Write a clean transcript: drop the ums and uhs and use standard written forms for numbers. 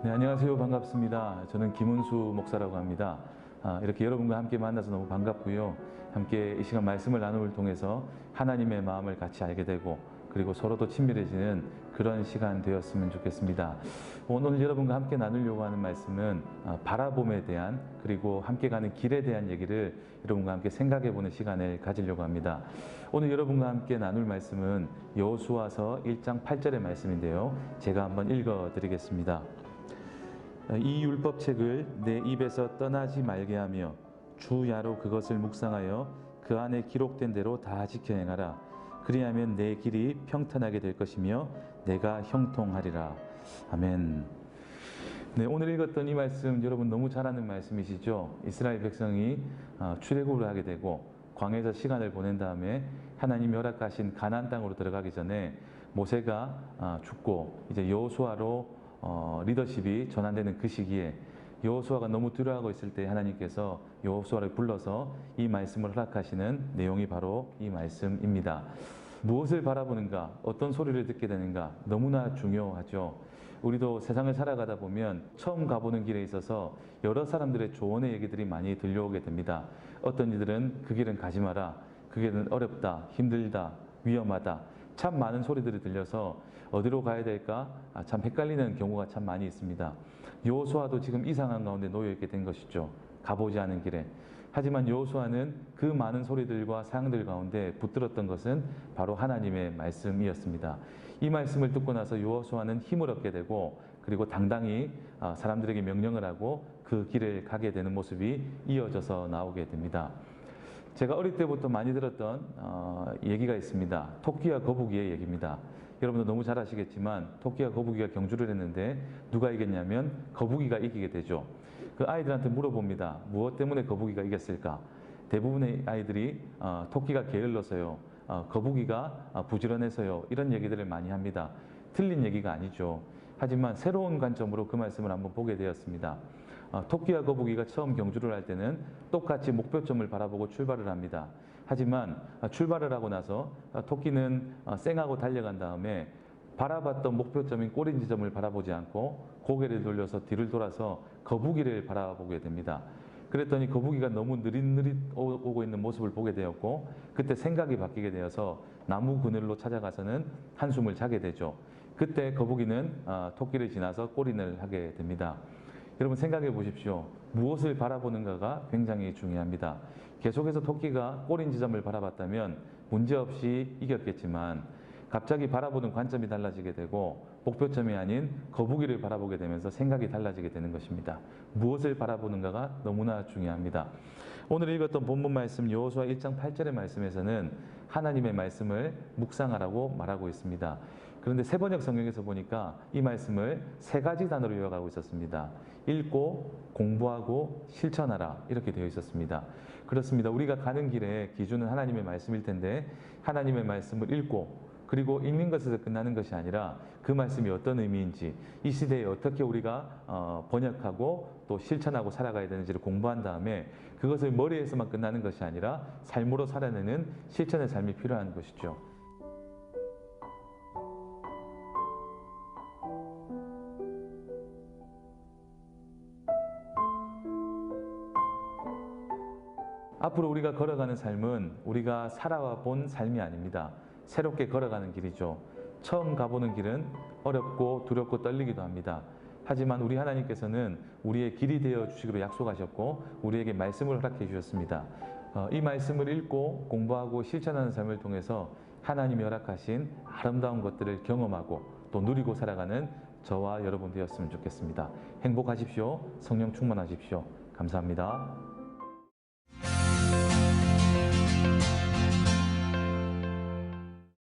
네, 안녕하세요. 반갑습니다. 저는 김은수 목사라고 합니다. 이렇게 여러분과 함께 만나서 너무 반갑고요. 함께 이 시간 말씀을 나눔을 통해서 하나님의 마음을 같이 알게 되고 그리고 서로도 친밀해지는 그런 시간 되었으면 좋겠습니다. 오늘 여러분과 함께 나누려고 하는 말씀은 바라봄에 대한 그리고 함께 가는 길에 대한 얘기를 여러분과 함께 생각해 보는 시간을 가지려고 합니다. 오늘 여러분과 함께 나눌 말씀은 여호수아서 1장 8절의 말씀인데요. 제가 한번 읽어 드리겠습니다. 이 율법책을 내 입에서 떠나지 말게 하며 주야로 그것을 묵상하여 그 안에 기록된 대로 다 지켜 행하라. 그리하면 내 길이 평탄하게 될 것이며 내가 형통하리라. 아멘. 네, 오늘 읽었던 이 말씀 여러분 너무 잘 아는 말씀이시죠? 이스라엘 백성이 출애굽을 하게 되고 광야에서 시간을 보낸 다음에 하나님이 허락하신 가나안 땅으로 들어가기 전에 모세가 죽고 이제 여호수아로 리더십이 전환되는 그 시기에 여호수아가 너무 두려워하고 있을 때 하나님께서 여호수아를 불러서 이 말씀을 허락하시는 내용이 바로 이 말씀입니다. 무엇을 바라보는가, 어떤 소리를 듣게 되는가 너무나 중요하죠. 우리도 세상을 살아가다 보면 처음 가보는 길에 있어서 여러 사람들의 조언의 얘기들이 많이 들려오게 됩니다. 어떤 이들은 그 길은 가지 마라, 그 길은 어렵다, 힘들다, 위험하다, 참 많은 소리들이 들려서 어디로 가야 될까 참 헷갈리는 경우가 참 많이 있습니다. 여호수아도 지금 이 상황 가운데 놓여 있게 된 것이죠. 가보지 않은 길에. 하지만 여호수아는 그 많은 소리들과 사항들 가운데 붙들었던 것은 바로 하나님의 말씀이었습니다. 이 말씀을 듣고 나서 여호수아는 힘을 얻게 되고 그리고 당당히 사람들에게 명령을 하고 그 길을 가게 되는 모습이 이어져서 나오게 됩니다. 제가 어릴 때부터 많이 들었던 얘기가 있습니다. 토끼와 거북이의 얘기입니다. 여러분도 너무 잘 아시겠지만 토끼와 거북이가 경주를 했는데 누가 이겼냐면 거북이가 이기게 되죠. 그 아이들한테 물어봅니다. 무엇 때문에 거북이가 이겼을까? 대부분의 아이들이 토끼가 게을러서요, 거북이가 부지런해서요, 이런 얘기들을 많이 합니다. 틀린 얘기가 아니죠. 하지만 새로운 관점으로 그 말씀을 한번 보게 되었습니다. 토끼와 거북이가 처음 경주를 할 때는 똑같이 목표점을 바라보고 출발을 합니다. 하지만 출발을 하고 나서 토끼는 쌩하고 달려간 다음에 바라봤던 목표점인 꼬리 지점을 바라보지 않고 고개를 돌려서 뒤를 돌아서 거북이를 바라보게 됩니다. 그랬더니 거북이가 너무 느릿느릿 오고 있는 모습을 보게 되었고 그때 생각이 바뀌게 되어서 나무 그늘로 찾아가서는 한숨을 자게 되죠. 그때 거북이는 토끼를 지나서 꼬린을 하게 됩니다. 여러분 생각해 보십시오. 무엇을 바라보는가가 굉장히 중요합니다. 계속해서 토끼가 꼬린 지점을 바라봤다면 문제없이 이겼겠지만 갑자기 바라보는 관점이 달라지게 되고 목표점이 아닌 거북이를 바라보게 되면서 생각이 달라지게 되는 것입니다. 무엇을 바라보는가가 너무나 중요합니다. 오늘 읽었던 본문 말씀 여호수아 1장 8절의 말씀에서는 하나님의 말씀을 묵상하라고 말하고 있습니다. 그런데 세번역 성경에서 보니까 이 말씀을 세 가지 단어로 요약하고 있었습니다. 읽고 공부하고 실천하라 이렇게 되어 있었습니다. 그렇습니다. 우리가 가는 길의 기준은 하나님의 말씀일 텐데 하나님의 말씀을 읽고 그리고 읽는 것에서 끝나는 것이 아니라 그 말씀이 어떤 의미인지 이 시대에 어떻게 우리가 번역하고 또 실천하고 살아가야 되는지를 공부한 다음에 그것을 머리에서만 끝나는 것이 아니라 삶으로 살아내는 실천의 삶이 필요한 것이죠. 앞으로 우리가 걸어가는 삶은 우리가 살아와 본 삶이 아닙니다. 새롭게 걸어가는 길이죠. 처음 가보는 길은 어렵고 두렵고 떨리기도 합니다. 하지만 우리 하나님께서는 우리의 길이 되어 주시기로 약속하셨고 우리에게 말씀을 허락해 주셨습니다. 이 말씀을 읽고 공부하고 실천하는 삶을 통해서 하나님이 허락하신 아름다운 것들을 경험하고 또 누리고 살아가는 저와 여러분 되었으면 좋겠습니다. 행복하십시오. 성령 충만하십시오. 감사합니다.